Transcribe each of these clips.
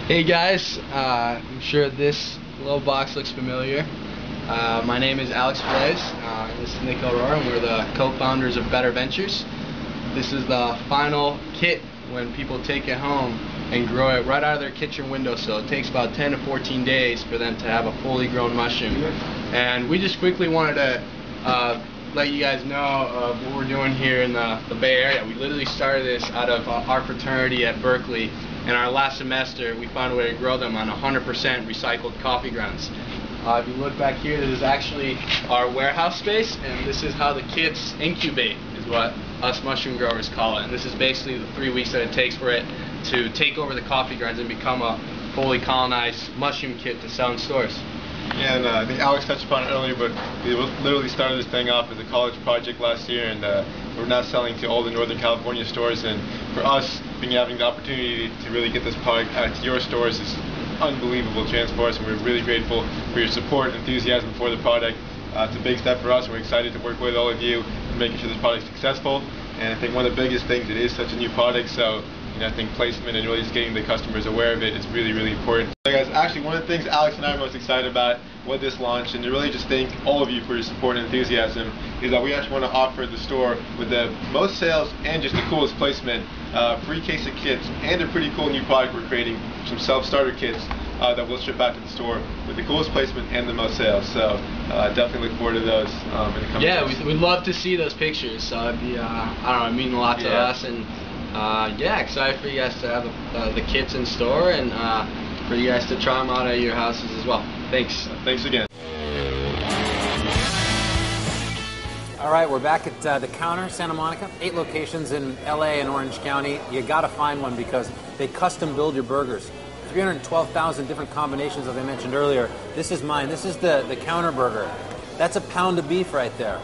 Hey guys, I'm sure this little box looks familiar. My name is Alex Blaze, this is Nick Aurora, and we're the co-founders of Better Ventures. This is the final kit when people take it home and grow it right out of their kitchen windowsill. It takes about 10 to 14 days for them to have a fully grown mushroom. And we just quickly wanted to let you guys know of what we're doing here in the Bay Area. We literally started this out of our fraternity at Berkeley. In our last semester, we found a way to grow them on 100% recycled coffee grounds. If you look back here, this is actually our warehouse space, and this is how the kits incubate, is what us mushroom growers call it. And this is basically the 3 weeks that it takes for it to take over the coffee grounds and become a fully colonized mushroom kit to sell in stores. Yeah, and I think Alex touched upon it earlier, but we literally started this thing off as a college project last year, and we're now selling to all the Northern California stores. And for us, having the opportunity to really get this product out to your stores is an unbelievable chance for us, and we're really grateful for your support and enthusiasm for the product. It's a big step for us, and we're excited to work with all of you in making sure this product is successful. And I think one of the biggest things, it is such a new product, so I think placement and really just getting the customers aware of it is really, really important. So guys, actually one of the things Alex and I are most excited about with this launch, and to really just thank all of you for your support and enthusiasm, is that we actually want to offer the store with the most sales and just the coolest placement, free case of kits, and a pretty cool new product we're creating, some self-starter kits that we'll ship out to the store with the coolest placement and the most sales. So definitely look forward to those in the coming days. We'd love to see those pictures. So it'd be, I don't know, it means a lot to us, and yeah, excited for you guys to have the kits in store, and for you guys to try them out at your houses as well. Thanks. Thanks again. All right, we're back at the Counter, Santa Monica. 8 locations in LA and Orange County. You got to find one because they custom build your burgers. 312,000 different combinations, as I mentioned earlier. This is mine. This is the Counter burger. That's a pound of beef right there.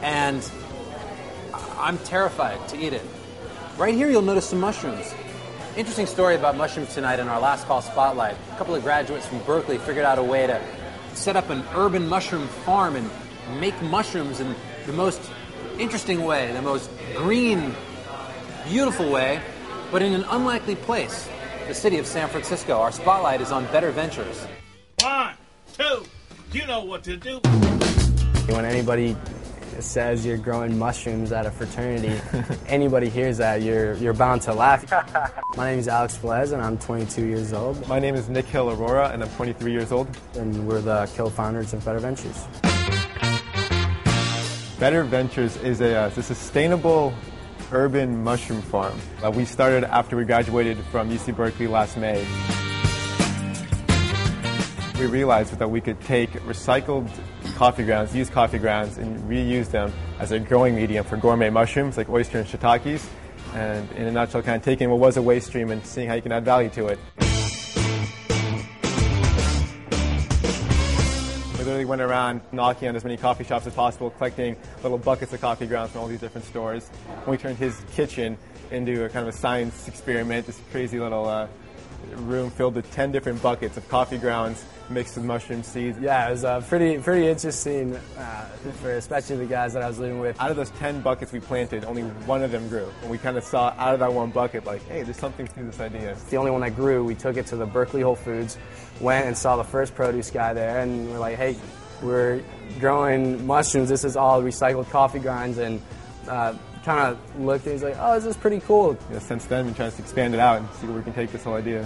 And I'm terrified to eat it. Right here, you'll notice some mushrooms. Interesting story about mushrooms tonight in our last call spotlight. A couple of graduates from Berkeley figured out a way to set up an urban mushroom farm and make mushrooms in the most interesting way, the most green, beautiful way, but in an unlikely place, the city of San Francisco. Our spotlight is on Better Ventures. 1, 2, you know what to do. When anybody says you're growing mushrooms at a fraternity, anybody hears that, you're bound to laugh. My name is Alex Blaze, and I'm 22 years old. My name is Nick Aurora, and I'm 23 years old. And we're the co-founders of Better Ventures. Better Ventures is a sustainable urban mushroom farm. We started after we graduated from UC Berkeley last May. We realized that we could take recycled coffee grounds, used coffee grounds, and reuse them as a growing medium for gourmet mushrooms like oyster and shiitakes. And in a nutshell, kind of taking what was a waste stream and seeing how you can add value to it. We literally went around knocking on as many coffee shops as possible, collecting little buckets of coffee grounds from all these different stores. And we turned his kitchen into a kind of a science experiment, this crazy little room filled with 10 different buckets of coffee grounds mixed with mushroom seeds. Yeah, it was pretty interesting, for especially the guys that I was living with. Out of those 10 buckets we planted, only one of them grew. And we kind of saw out of that one bucket, like, hey, there's something to this idea. It's the only one that grew. We took it to the Berkeley Whole Foods, went and saw the first produce guy there, and we're like, hey, we're growing mushrooms. This is all recycled coffee grinds, and kind of looked and he's like, oh, this is pretty cool. Yeah, since then, we've been trying to expand it out and see where we can take this whole idea.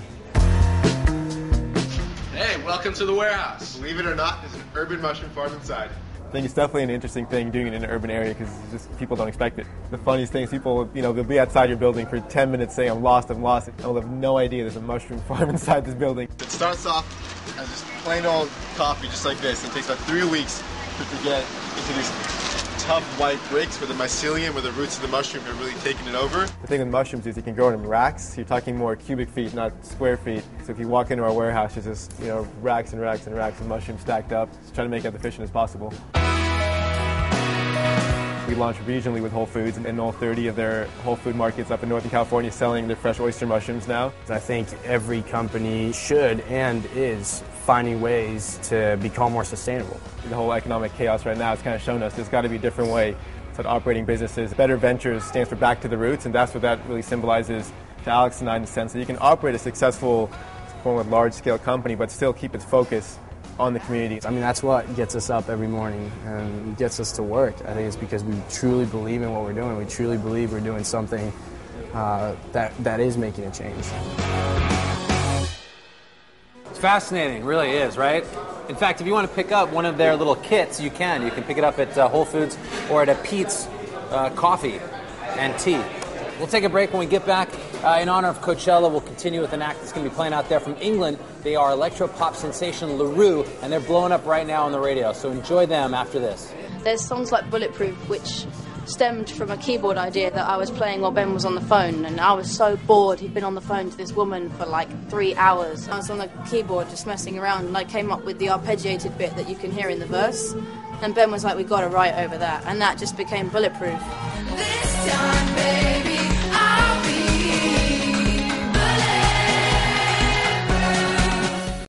Hey, welcome to the warehouse. Believe it or not, there's an urban mushroom farm inside. I think it's definitely an interesting thing doing it in an urban area because just people don't expect it. The funniest thing is people, they'll be outside your building for 10 minutes saying, I'm lost, and they'll have no idea there's a mushroom farm inside this building. It starts off as just plain old coffee, just like this. It takes about 3 weeks to get into these tough white bricks where the mycelium or the roots of the mushroom have really taken it over. The thing with mushrooms is you can grow it in racks. You're talking more cubic feet, not square feet. So if you walk into our warehouse, there's just racks and racks and racks of mushrooms stacked up. Just trying to make it as efficient as possible. We launched regionally with Whole Foods in all 30 of their Whole Food markets up in Northern California, selling their fresh oyster mushrooms now. I think every company should and is finding ways to become more sustainable. The whole economic chaos right now has kind of shown us there's got to be a different way to operating businesses. Better Ventures stands for back to the roots, and that's what that really symbolizes to Alex and I in the sense that you can operate a successful large-scale company but still keep its focus on the community. I mean, that's what gets us up every morning and gets us to work. I think it's because we truly believe in what we're doing. We truly believe we're doing something that is making a change. It's fascinating, really is, right? In fact, if you want to pick up one of their little kits, you can. You can pick it up at Whole Foods or at a Pete's Coffee and Tea. We'll take a break. When we get back. In honor of Coachella, we'll continue with an act that's going to be playing out there from England. They are electro-pop sensation LaRue, and they're blowing up right now on the radio. So enjoy them after this. There's songs like Bulletproof, which stemmed from a keyboard idea that I was playing while Ben was on the phone, and I was so bored. He'd been on the phone to this woman for like 3 hours. I was on the keyboard just messing around, and I came up with the arpeggiated bit that you can hear in the verse. And Ben was like, "We got to write over that," and that just became Bulletproof. This time, baby.